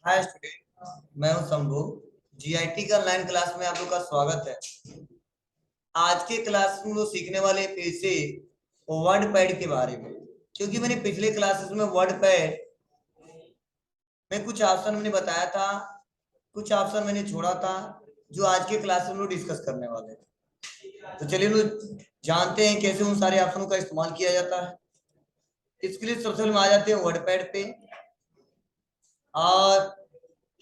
Hi student, मैं हूं Shambhu. GIT का ऑनलाइन क्लास में आप लोग का स्वागत है। आज के क्लास में वो सीखने वाले फिर से वर्ड पैड के बारे में, क्योंकि मैंने पिछले क्लासेस में वर्ड पैड में कुछ ऑप्शन मैंने बताया था, कुछ ऑप्शन मैंने छोड़ा था जो आज के क्लास में लोग डिस्कस करने वाले हैं। तो चलिए लोग जानते हैं कैसे उन सारे ऑप्शनों का इस्तेमाल किया जाता है। इसके लिए सबसे पहले हम आ जाते हैं वर्ड पैड पे। और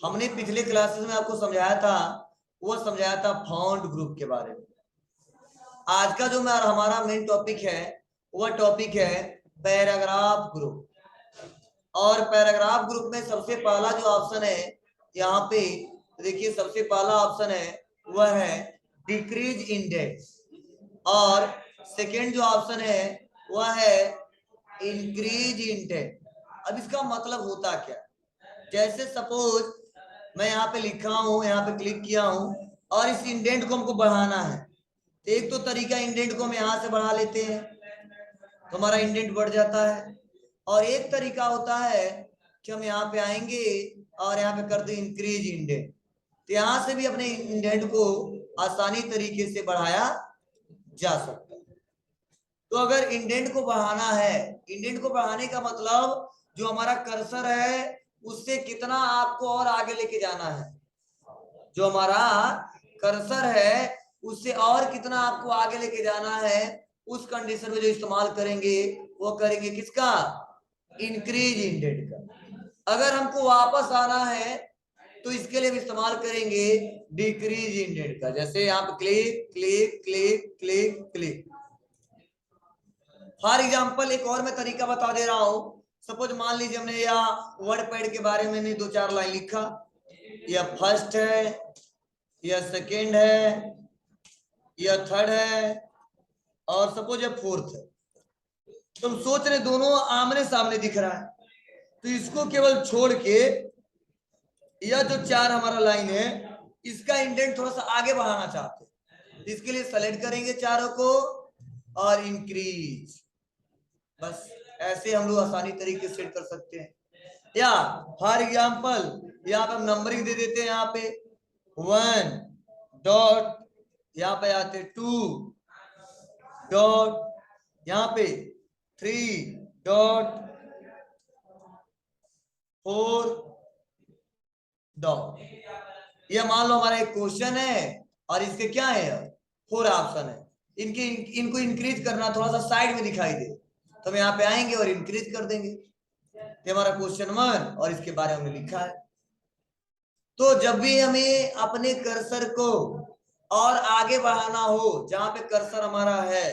हमने पिछले क्लासेस में आपको समझाया था, वो समझाया था फाउंड ग्रुप के बारे में। आज का जो हमारा मेन टॉपिक है वह टॉपिक है पैराग्राफ ग्रुप। और पैराग्राफ ग्रुप में सबसे पहला जो ऑप्शन है यहाँ पे देखिए, सबसे पहला ऑप्शन है वह है डिक्रीज इंडेक्स, और सेकेंड जो ऑप्शन है वह है इंक्रीज इंडेक्स। अब इसका मतलब होता क्या, जैसे सपोज मैं यहाँ पे लिखा हूं, यहाँ पे क्लिक किया हूं और इस इंडेंट को हमको बढ़ाना है। एक तो तरीका इंडेंट को हम यहाँ से बढ़ा लेते हैं तो हमारा इंडेंट बढ़ जाता है, और एक तरीका होता है कि हम यहाँ पे आएंगे और यहाँ पे कर दे इंक्रीज इंडेंट, तो यहाँ से भी अपने इंडेंट को आसानी तरीके से बढ़ाया जा सकता है। तो अगर इंडेंट को बढ़ाना है, इंडेंट को बढ़ाने का मतलब जो हमारा कर्सर है उससे कितना आपको और आगे लेके जाना है, जो हमारा कर्सर है उससे और कितना आपको आगे लेके जाना है, उस कंडीशन में जो इस्तेमाल करेंगे वो करेंगे किसका, इंक्रीज इंडेंट का। अगर हमको वापस आना है तो इसके लिए भी इस्तेमाल करेंगे डिक्रीज इंडेंट का। जैसे यहाँ पे click click click click click. For example एक और मैं तरीका बता दे रहा हूं। सपोज मान लीजिए हमने यहाँ वर्ड पैड के बारे में दो चार लाइन लिखा, यह फर्स्ट है, यह सेकेंड है, यह थर्ड है, और सपोज यह फोर्थ है। तो हम सोच रहे दोनों आमने सामने दिख रहा है, तो इसको केवल छोड़ के यह जो चार हमारा लाइन है इसका इंडेंट थोड़ा सा आगे बढ़ाना चाहते हैं। इसके लिए सेलेक्ट करेंगे चारों को और इंक्रीज। बस ऐसे हम लोग आसानी तरीके से सेट कर सकते हैं। या फॉर एग्जाम्पल यहाँ पे हम नंबरिंग दे देते हैं, यहाँ पे 1 डॉट, यहाँ पे आते 2 डॉट, यहाँ पे 3 डॉट 4 डॉट। ये मान लो हमारा एक क्वेश्चन है और इसके क्या है, 4 ऑप्शन है। इनके इनको इंक्रीज करना थोड़ा सा साइड में दिखाई दे तो हम यहाँ पे आएंगे और इंक्रीज कर देंगे। ये हमारा क्वेश्चन 1 और इसके बारे में लिखा है। तो जब भी हमें अपने कर्सर को और आगे बढ़ाना हो जहां पे कर्सर हमारा है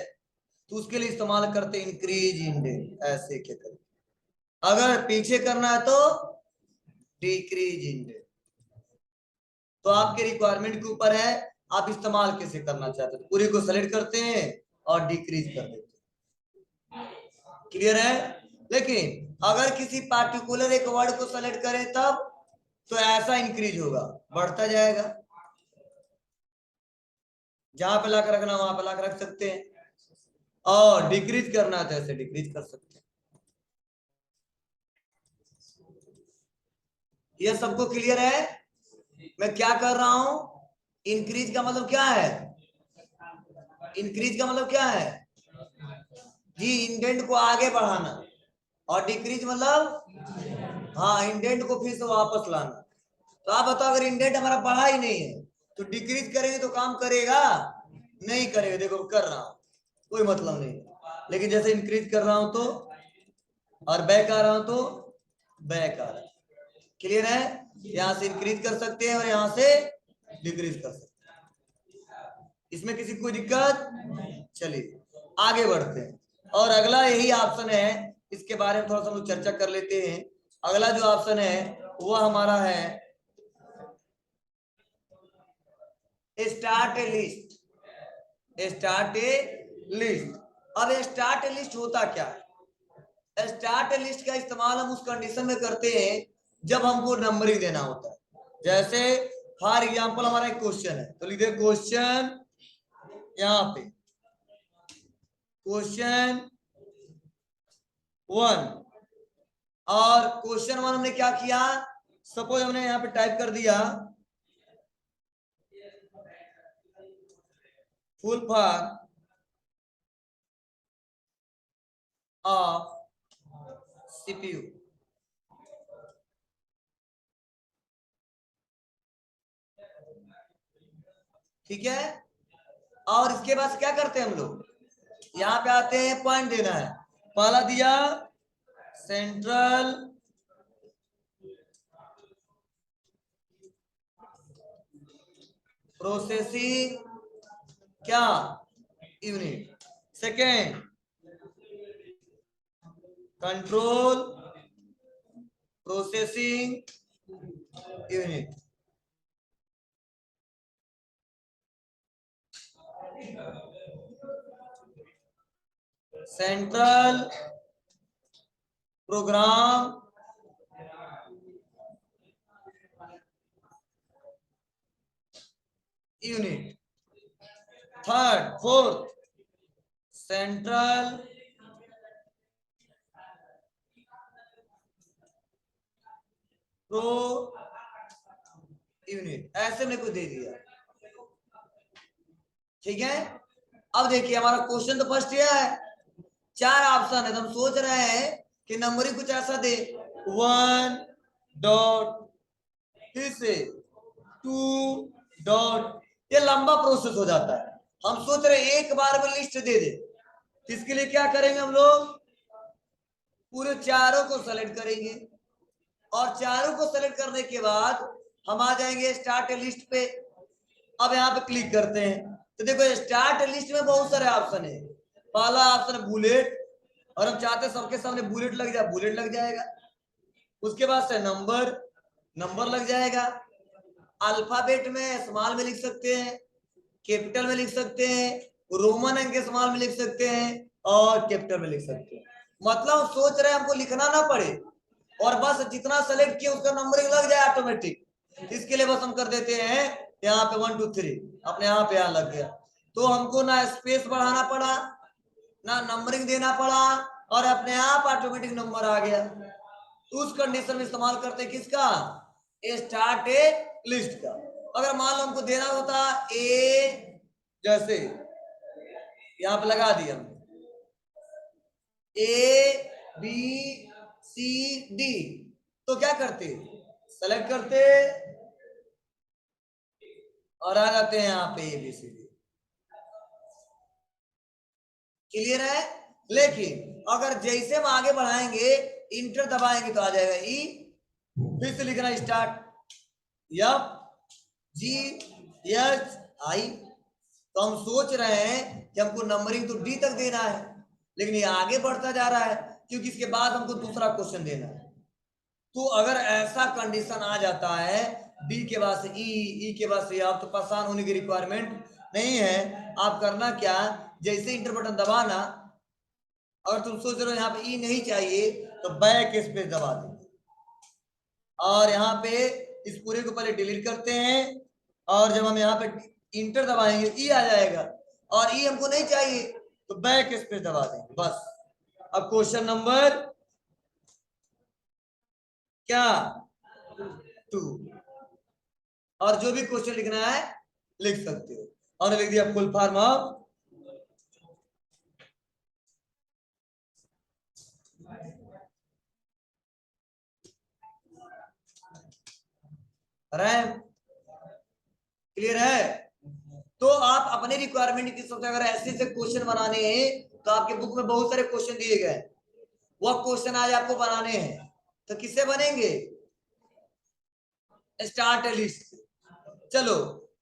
तो उसके लिए इस्तेमाल करते इंक्रीज इंडेक्स ऐसे के तरीके। अगर पीछे करना है तो डिक्रीज इंडेक्स। तो आपके रिक्वायरमेंट के ऊपर है आप इस्तेमाल कैसे करना चाहते हैं। पूरी को सेलेक्ट करते हैं और डिक्रीज कर देते हैं। क्लियर है। लेकिन अगर किसी पार्टिकुलर एक वर्ड को सेलेक्ट करें तब तो ऐसा इंक्रीज होगा, बढ़ता जाएगा। जहां पे लाकर रखना वहां पे लाकर रख सकते हैं, और डिक्रीज करना है तो ऐसे डिक्रीज कर सकते हैं। यह सबको क्लियर है। मैं क्या कर रहा हूं, इंक्रीज का मतलब क्या है, इंक्रीज का मतलब क्या है जी, इंडेंट को आगे बढ़ाना, और डिक्रीज मतलब हाँ इंडेंट को फिर से वापस लाना। तो आप बताओ अगर इंडेंट हमारा बढ़ा ही नहीं है तो डिक्रीज करेंगे तो काम करेगा, नहीं करेगा। देखो कर रहा हूं कोई मतलब नहीं, लेकिन जैसे इंक्रीज कर रहा हूं तो, और बैक आ रहा हूं तो बैक आ रहा है। क्लियर है। यहां से इंक्रीज कर सकते हैं और यहां से डिक्रीज कर सकते हैं, इसमें किसी कोई दिक्कत। चलिए आगे बढ़ते हैं। और अगला यही ऑप्शन है, इसके बारे में थोड़ा सा हम लोग चर्चा कर लेते हैं। अगला जो ऑप्शन है वह हमारा है स्टार्ट ए लिस्ट। स्टार्ट ए लिस्ट। अब स्टार्ट ए लिस्ट होता क्या है, स्टार्ट ए लिस्ट का इस्तेमाल हम उस कंडीशन में करते हैं जब हमको नंबरिंग देना होता है। जैसे फॉर एग्जांपल हमारा एक क्वेश्चन है तो लिखिए क्वेश्चन, यहाँ पे क्वेश्चन 1, और क्वेश्चन 1 हमने क्या किया, सपोज हमने यहाँ पे टाइप कर दिया फुल फॉर्म ऑफ सीपीयू। ठीक है, और इसके बाद क्या करते हैं हम लोग, यहाँ पे आते हैं, पॉइंट देना है। पहला दिया सेंट्रल प्रोसेसिंग क्या unit, second control processing unit, central program unit, third fourth central pro unit, ऐसे मेरे को दे दिया। ठीक है, अब देखिए हमारा क्वेश्चन तो फर्स्ट यह है, चार ऑप्शन है, तो हम सोच रहे हैं कि नंबरिंग कुछ ऐसा दे, 1 डॉट फिर से 2 डॉट, ये लंबा प्रोसेस हो जाता है। हम सोच रहे हैं एक बार में लिस्ट दे दे, इसके लिए क्या करेंगे हम लोग, पूरे चारों को सेलेक्ट करेंगे, और चारों को सेलेक्ट करने के बाद हम आ जाएंगे स्टार्ट लिस्ट पे। अब यहाँ पे क्लिक करते हैं, तो देखो स्टार्ट लिस्ट में बहुत सारे ऑप्शन है। पहला ऑप्शन है बुलेट, और हम चाहते हैं सबके सामने बुलेट लग जाए, बुलेट लग जाएगा। उसके बाद से नंबर, नंबर लग जाएगा। अल्फाबेट में स्मॉल में लिख सकते हैं, कैपिटल में लिख सकते हैं, रोमन अंक के स्मॉल में लिख सकते हैं, और कैपिटल में लिख सकते हैं। मतलब सोच रहे हैं हमको लिखना ना पड़े, और बस जितना सेलेक्ट किया उसका नंबरिंग लग जाए ऑटोमेटिक। इसके लिए बस हम कर देते हैं यहाँ पे 1 2 3, अपने यहाँ पे यहाँ लग गया। तो हमको ना स्पेस बढ़ाना पड़ा, ना नंबरिंग देना पड़ा, और अपने आप ऑटोमेटिक नंबर आ गया। तो उस कंडीशन में इस्तेमाल करते हैं किसका, स्टार्ट ए लिस्ट का। अगर मान लो हमको देना होता ए, जैसे यहाँ पे लगा दिया ए बी सी डी, तो क्या करते, सेलेक्ट करते और आ जाते हैं यहाँ पे A B C D. Clear है, लेकिन अगर जैसे हम आगे बढ़ाएंगे, इंटर दबाएंगे तो आ जाएगा ई, फिर से लिखना start F G H I. तो हम सोच रहे हैं कि हमको नंबरिंग तो डी तक देना है, लेकिन ये आगे बढ़ता जा रहा है, क्योंकि इसके बाद हमको दूसरा क्वेश्चन देना है। तो अगर ऐसा कंडीशन आ जाता है, डी के बाद से ई के बाद से, आप तो परेशान होने की रिक्वायरमेंट नहीं है। आप करना क्या, जैसे इंटर बटन दबाना, अगर तुम सोच रहे हो यहाँ पे ई नहीं चाहिए, तो बैक स्पेस दबा देंगे, और यहाँ पे इस पूरे को पहले डिलीट करते हैं, और जब हम यहाँ पे इंटर दबाएंगे ई आ जाएगा, और ई हमको नहीं चाहिए तो बैक स्पेस दबा देंगे बस। अब क्वेश्चन नंबर क्या 2, और जो भी क्वेश्चन लिखना है लिख सकते हो, और लिख दिया full form of RAM. Clear है, तो आप अपने रिक्वायरमेंट के हिसाब से अगर ऐसे ऐसे क्वेश्चन बनाने हैं, तो आपके बुक में बहुत सारे क्वेश्चन दिए गए, वह क्वेश्चन आज आपको बनाने हैं, तो किससे बनेंगे, स्टार्ट लिस्ट। चलो,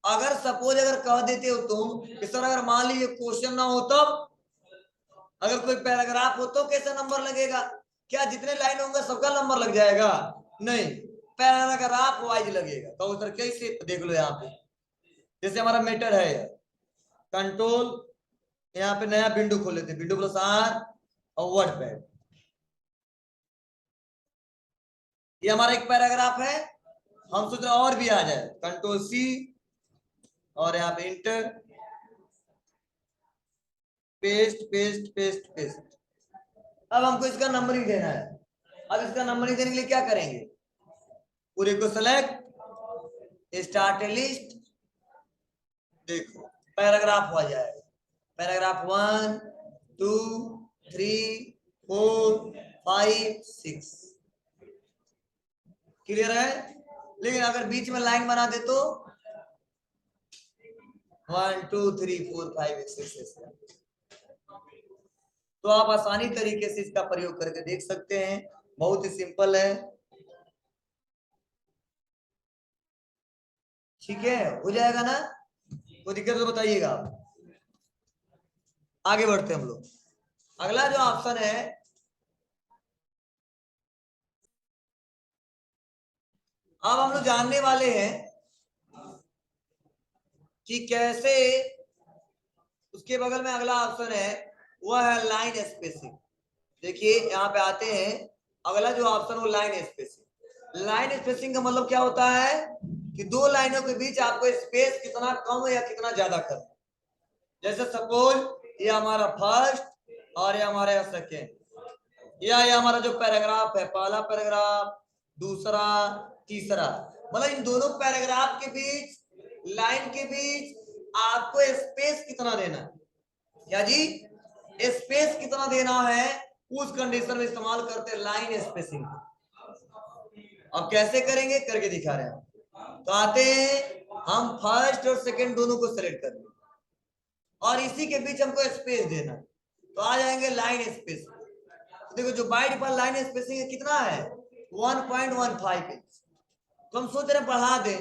अगर सपोज अगर कह देते हो तुम कि सर अगर मान लीजिए क्वेश्चन ना हो तब, अगर कोई पैराग्राफ हो तो कैसा नंबर लगेगा, क्या जितने लाइन होंगे सबका नंबर लग जाएगा, नहीं, पैराग्राफ वाइज लगेगा। तो सर कैसे, देख लो यहाँ पे, जैसे हमारा मेटर है कंट्रोल, यहाँ पे नया विंडो खोल लेते, विंडो प्लस आर और वर्ड पैड, ये हमारा एक पैराग्राफ है। हम सोच रहे और भी आ जाए, कंट्रोल सी, और यहाँ पे inter, paste paste paste paste. अब हमको इसका नंबरिंग देना है, अब इसका नंबरिंग देने के लिए क्या करेंगे, पूरे को सेलेक्ट, स्टार्ट लिस्ट, देखो पैराग्राफ हो जाएगा, पैराग्राफ 1 2 3 4 5 6, क्लियर है। लेकिन अगर बीच में लाइन बना दे तो 1 2 3 4 5 6, तो आप आसानी तरीके से इसका प्रयोग करके देख सकते हैं, बहुत ही सिंपल है। ठीक है, हो जाएगा ना, कोई दिक्कत तो बताइएगा आप। आगे बढ़ते हैं हम लोग। अगला जो ऑप्शन है, अब हम लोग जानने वाले हैं कि कैसे, उसके बगल में अगला ऑप्शन है वह है लाइन स्पेसिंग। देखिए यहाँ पे आते हैं, अगला जो ऑप्शन वो लाइन स्पेसिंग। लाइन स्पेसिंग का मतलब क्या होता है कि दो लाइनों के बीच आपको स्पेस कितना कम या कितना ज्यादा करना। जैसे सपोज ये हमारा फर्स्ट और ये हमारा सेकेंड, या ये हमारा जो पैराग्राफ है, पहला पैराग्राफ, दूसरा, तीसरा, मतलब इन दोनों पैराग्राफ के बीच, लाइन के बीच आपको स्पेस कितना देना है, क्या जी, स्पेस कितना देना है, उस कंडीशन में इस्तेमाल करते हैं लाइन स्पेसिंग। अब कैसे करेंगे, करके दिखा रहे हैं। तो आते हैं, हम फर्स्ट और सेकंड दोनों को सेलेक्ट कर लेंगे और इसी के बीच हमको स्पेस देना है, तो आ जाएंगे लाइन स्पेस। तो देखो जो बाय डिफॉल्ट लाइन स्पेसिंग कितना है 1.15 इंच, तो हम सोच रहे हैं बढ़ा दे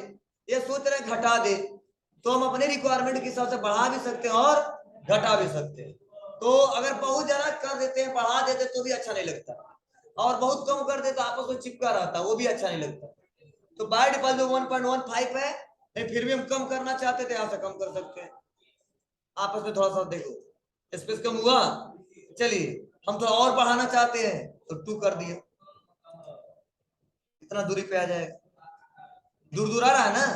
या सोच रहे हैं घटा दे, तो हम अपने रिक्वायरमेंट के हिसाब से बढ़ा भी सकते हैं और घटा भी सकते हैं। तो अगर बहुत ज्यादा कर देते हैं, बढ़ा देते तो भी अच्छा नहीं लगता, और बहुत कम कर देते तो आपस में चिपका रहता, वो भी अच्छा नहीं लगता। तो बाय डिफॉल्ट जो 1.15 है, फिर भी हम कम करना चाहते थे, यहां से कम कर सकते हैं। आपस में थोड़ा सा देखो स्पेस कम हुआ, चलिए हम थोड़ा और बढ़ाना चाहते हैं तो 2 कर दिया, इतना दूरी पे आ जाएगा। दूर दूर आ रहा है ना,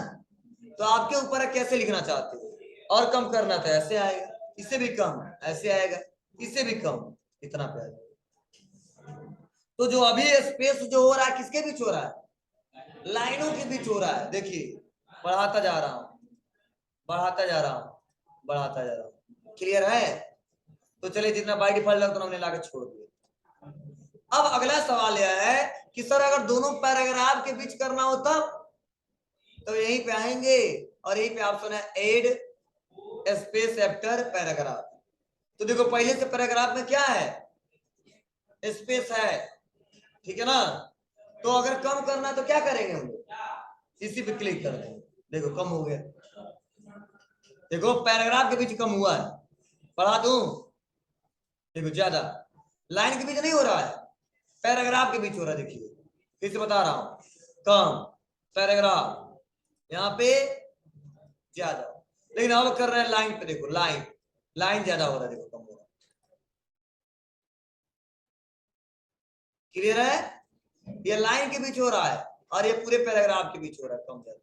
तो आपके ऊपर है कैसे लिखना चाहते हो, और कम करना तो ऐसे आएगा, इससे भी कम ऐसे आएगा, इससे भी कम इतना पे आएगा। तो जो अभी स्पेस जो हो रहा है किसके बीच हो रहा है, लाइनों के बीच हो रहा है। देखिए बढ़ाता जा रहा हूं, बढ़ाता जा रहा हूं, बढ़ाता जा रहा हूं, क्लियर है। तो चलिए जितना बाय डिफॉल्ट लगता हमने लाके छोड़ दिया। अब अगला सवाल यह है कि सर अगर दोनों पैराग्राफ के बीच करना हो तब, तो यहीं पे आएंगे और यहीं पे ऑप्शन है एड स्पेस आफ्टर पैराग्राफ। तो देखो पहले से पैराग्राफ में क्या है, स्पेस है, ठीक है ना। तो अगर कम करना तो क्या करेंगे हम लोग, इसी पे क्लिक कर देंगे, देखो कम हो गया। देखो पैराग्राफ के बीच कम हुआ है, बढ़ा दूं, देखो ज्यादा, लाइन के बीच नहीं हो रहा है, पैराग्राफ के बीच हो रहा है। देखिए फिर से बता रहा हूं, कम पैराग्राफ, यहाँ पे ज्यादा, लेकिन अब कर रहे हैं लाइन पे, देखो लाइन, लाइन ज्यादा हो रहा है, देखो कम हो रहा है, क्लियर है। ये लाइन के बीच हो रहा है और ये पूरे पैराग्राफ के बीच हो रहा है, कम ज्यादा।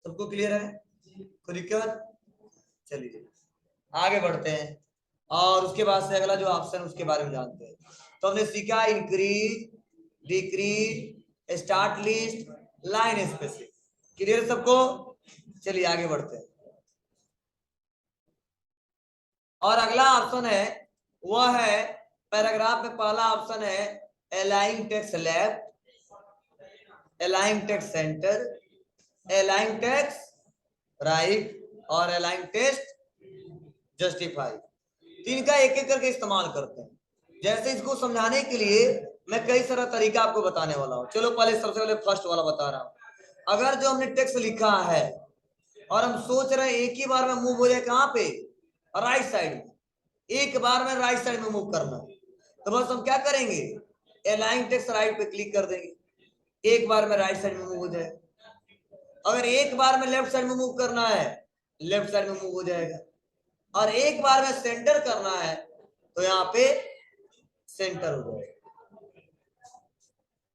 सबको क्लियर है, कोई दिक्कत। चलिए आगे बढ़ते हैं, और उसके बाद से अगला जो ऑप्शन उसके बारे में जानते हैं। तो हमने सीखा increase, decrease, start list, line spacing, clear सबको। चलिए आगे बढ़ते हैं, और अगला ऑप्शन है वह है, पैराग्राफ में पहला ऑप्शन है align text left, align text centre, align text right और अलाइन टेक्स्ट जस्टिफाई। तीन का एक एक करके इस्तेमाल करते हैं। जैसे इसको समझाने के लिए मैं कई सारा तरीका आपको बताने वाला हूं। चलो पहले सबसे पहले फर्स्ट वाला बता रहा हूं। अगर जो हमने टेक्स्ट लिखा है और हम सोच रहे हैं एक ही बार में मूव हो जाए, कहां पे, राइट साइड में, एक बार में राइट साइड में मूव करना, तो बस हम क्या करेंगे, अलाइन टेक्स्ट राइट पे क्लिक कर देंगे, एक बार में राइट साइड में मूव हो जाए। अगर एक बार में लेफ्ट साइड में मूव करना है, लेफ्ट साइड में मूव हो जाएगा, और एक बार में सेंटर करना है तो यहाँ पे सेंटर हो जाएगा,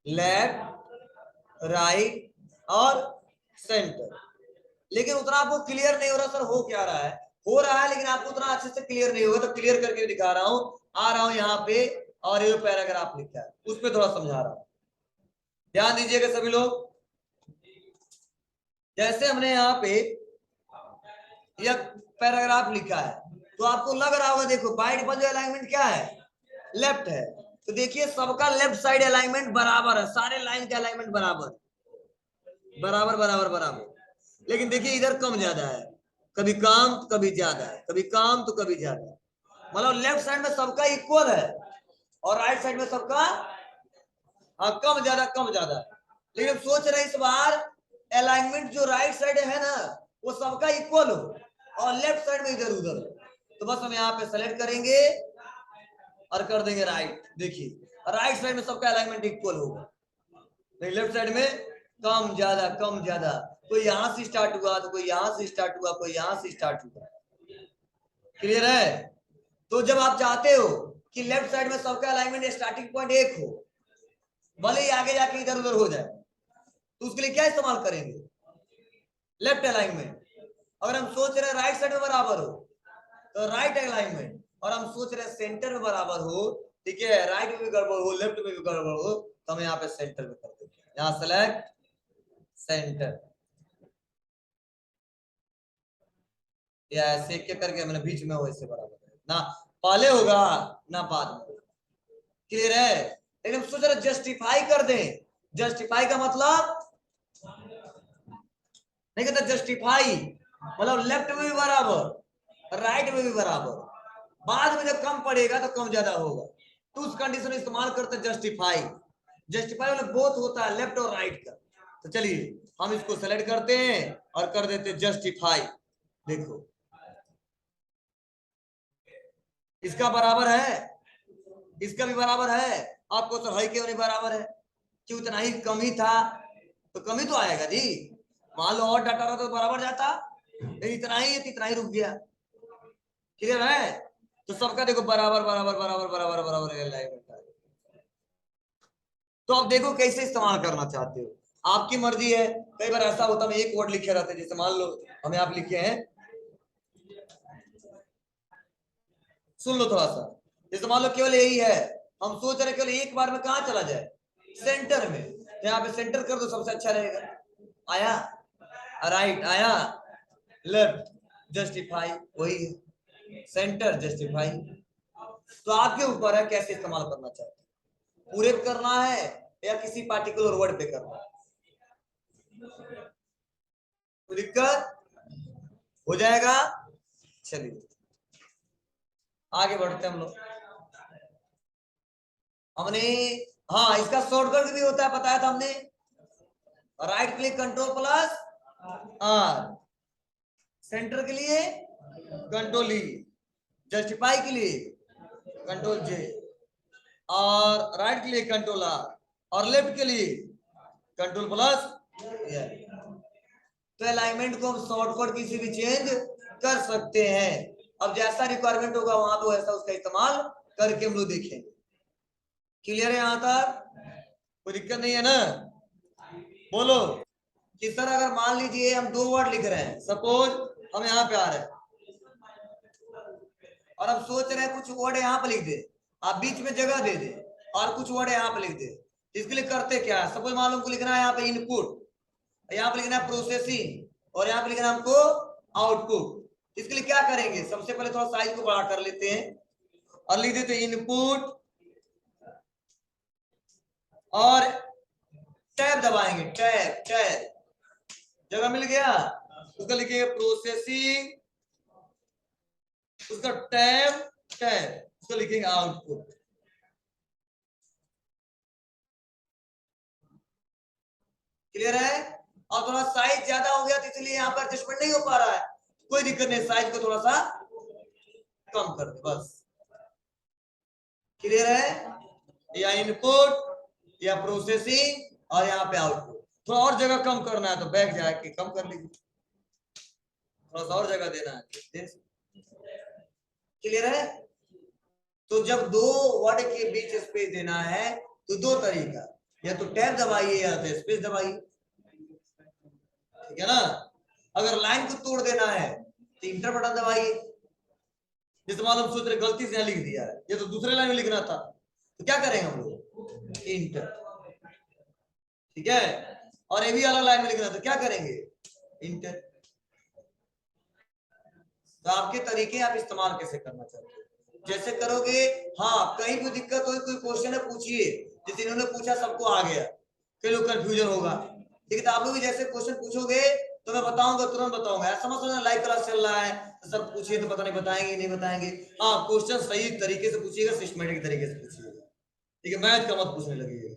लेफ्ट राइट और सेंटर। लेकिन उतना आपको क्लियर नहीं हो रहा, सर हो क्या रहा है, हो रहा है लेकिन आपको उतना अच्छे से क्लियर नहीं होगा, तो क्लियर करके दिखा रहा हूं। आ रहा हूं यहाँ पे और ये जो पैराग्राफ लिखा है उस पर थोड़ा समझा रहा हूं, ध्यान दीजिएगा सभी लोग। जैसे हमने यहाँ पे यह पैराग्राफ लिखा है तो आपको लग रहा होगा, देखो बाय डिफॉल्ट जो अलाइनमेंट क्या है, लेफ्ट है। तो देखिए सबका लेफ्ट साइड अलाइनमेंट बराबर है, सारे लाइन के अलाइनमेंट बराबर बराबर बराबर बराबर। लेकिन देखिए इधर कम ज्यादा है, कभी कम तो कभी ज्यादा है, कभी कम तो कभी ज्यादा है। मतलब लेफ्ट साइड में सबका इक्वल है और राइट साइड में सबका कम ज्यादा है। लेकिन सोच रहे इस बार अलाइनमेंट जो राइट साइड है ना वो सबका इक्वल हो और लेफ्ट साइड में इधर उधर। तो बस हम यहाँ पे सेलेक्ट करेंगे और कर देंगे राइट। देखिए राइट साइड में सबका अलाइनमेंट इक्वल होगा, लेकिन लेफ्ट साइड में कम ज्यादा। कोई यहां से स्टार्ट हुआ तो कोई यहां से स्टार्ट हुआ, कोई यहां से स्टार्ट हुआ। क्लियर है? तो जब आप चाहते हो कि लेफ्ट साइड में सबका अलाइनमेंट स्टार्टिंग पॉइंट एक हो, भले ही आगे जाके इधर उधर हो जाए, तो उसके लिए क्या इस्तेमाल करेंगे, लेफ्ट अलाइनमेंट। अगर हम सोच रहे हैं राइट साइड में बराबर हो तो राइट अलाइनमेंट, और हम सोच रहे हैं सेंटर में बराबर हो, ठीक है, राइट में भी गड़बड़ हो लेफ्ट में भी गड़बड़ हो, तो हम यहाँ पे सेंटर में कर देंगे। यहाँ सेलेक्ट सेंटर, या ऐसे क्या करके मैंने बीच में हो, इससे बराबर ना पहले होगा ना बाद में। क्लियर है? लेकिन हम सोच रहे जस्टिफाई कर दें। जस्टिफाई का मतलब नहीं कहता जस्टिफाई मतलब लेफ्ट में भी बराबर राइट में भी बराबर, बाद में जब कम पड़ेगा तो कम ज्यादा होगा, तो उस कंडीशन इस्तेमाल करते जस्टिफाई। जस्टिफाई मतलब बोथ होता है लेफ्ट और राइट का। तो चलिए हम इसको सेलेक्ट करते हैं और कर देते जस्टिफाई। देखो इसका बराबर है, इसका भी बराबर है। आपको तो है क्यों नहीं बराबर है, क्यों इतना ही कम ही था, तो कम ही तो आएगा जी। मान लो और डाटा रहा तो बराबर जाता, इतना ही है तो इतना ही रुक गया। क्लियर है? तो सबका देखो बराबर बराबर बराबर बराबर बराबर। तो आप देखो कैसे इस्तेमाल करना चाहते हो, आपकी मर्जी है। कई बार ऐसा होता है एक वर्ड लिखे रहते हैं, जैसे मान लो हमें आप लिखे हैं, सुन लो थोड़ा सा, जैसे मान लो केवल यही है, हम सोच रहे केवल एक बार में कहाँ चला जाए, सेंटर में। तो यहाँ पे सेंटर कर दो, सबसे अच्छा रहेगा। आया राइट, आया लेफ्ट, जस्टिफाई वही है, सेंटर जस्टिफाई। तो आपके ऊपर है कैसे इस्तेमाल करना चाहते हैं, पूरे पे करना है या किसी पार्टिकुलर वर्ड पे करना है। तो दिक्कत हो जाएगा। चलिए आगे बढ़ते हैं हम लोग। हमने हाँ इसका शॉर्टकट भी होता है, बताया था हमने, right click control plus R, centre के लिए कंट्रोल ई, जस्टिफाई के लिए कंट्रोल जे, और राइट के लिए कंट्रोल आर, और लेफ्ट के लिए कंट्रोल प्लस। तो अलाइनमेंट को हम शॉर्टकट किसी भी चेंज कर सकते हैं। अब जैसा रिक्वायरमेंट होगा वहां पे वैसा उसका इस्तेमाल करके हम लोग देखेंगे। क्लियर है यहां तक? कोई दिक्कत नहीं है ना? बोलो कि सर अगर मान लीजिए हम दो वर्ड लिख रहे हैं, सपोज हम यहाँ पे आ रहे हैं और अब सोच रहे हैं कुछ वर्ड यहाँ पे लिख दे, आप बीच में जगह दे दे और कुछ वर्ड यहाँ पे लिख दे। इसके लिए करते क्या है, सपोज मान लो हमको लिखना है यहाँ पे इनपुट, यहाँ पे लिखना है प्रोसेसिंग, और यहाँ पे लिखना है हमको आउटपुट। इसके लिए क्या करेंगे, सबसे पहले थोड़ा साइज को बड़ा कर लेते हैं और लिख देते इनपुट, और टैब दबाएंगे, टैब टैब, जगह मिल गया, उसका लिखेंगे प्रोसेसिंग, उसका टैब टैब, उसको लिखेंगे आउटपुट। क्लियर है? और थोड़ा साइज ज्यादा हो गया तो इसलिए यहाँ पर एडजस्टमेंट नहीं हो पा रहा है, कोई दिक्कत नहीं, साइज को थोड़ा सा कम कर दे बस। क्लियर है? या इनपुट या प्रोसेसिंग और यहाँ पे आउटपुट। थोड़ा और जगह कम करना है तो बैक जाके कम कर लीजिए, थोड़ा सा और जगह देना है। क्लियर है? तो जब दो वर्ड के बीच स्पेस देना है तो दो तरीका, या तो टैब दबाइए या तो स्पेस दबाइए, ठीक है ना? अगर लाइन को तोड़ देना है तो इंटर बटन दबाइए। जैसे मान लो सोच रहे गलती से लिख दिया है, ये तो दूसरे लाइन में लिखना था, तो क्या करेंगे हम लोग, इंटर, ठीक है। और ये भी अलग लाइन में लिखना, तो क्या करेंगे, इंटर। तो आपके तरीके आप इस्तेमाल कैसे करना चाहते हो, जैसे करोगे। हाँ, कहीं भी दिक्कत हो, कोई क्वेश्चन है पूछिए, जैसे इन्होंने पूछा सबको आ गया, कई लोग कंफ्यूजन होगा, ठीक है। तो आप लोग भी जैसे क्वेश्चन पूछोगे तो मैं बताऊंगा, तुरंत बताऊंगा। ऐसा मत समझना लाइव क्लास चल रहा है तो सर पूछिए तो पता नहीं बताएंगे नहीं बताएंगे। हाँ, क्वेश्चन सही तरीके से पूछिएगा, सिस्टमेटिक तरीके से पूछिएगा, ठीक है। मैथ का मत पूछने लगिएगा,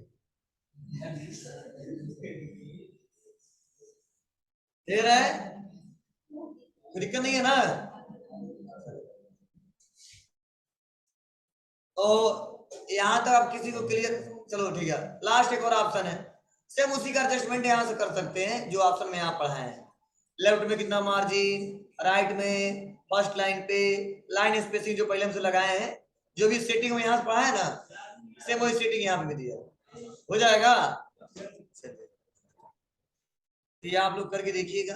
क्लियर है, कोई दिक्कत नहीं है ना। तो यहाँ तक आप किसी को क्लियर, चलो ठीक है। लास्ट एक और ऑप्शन है, सेम उसी का एडजस्टमेंट यहाँ से कर सकते हैं जो ऑप्शन में यहाँ पढ़ाए हैं। लेफ्ट में कितना मार्जिन, राइट में फर्स्ट लाइन पे लाइन स्पेसिंग जो पहले हमसे लगाए हैं, जो भी सेटिंग में यहाँ से पढ़ा है ना, सेम वही सेटिंग यहाँ पे भी दिया हो जाएगा। चलिए, ये आप लोग करके देखिएगा।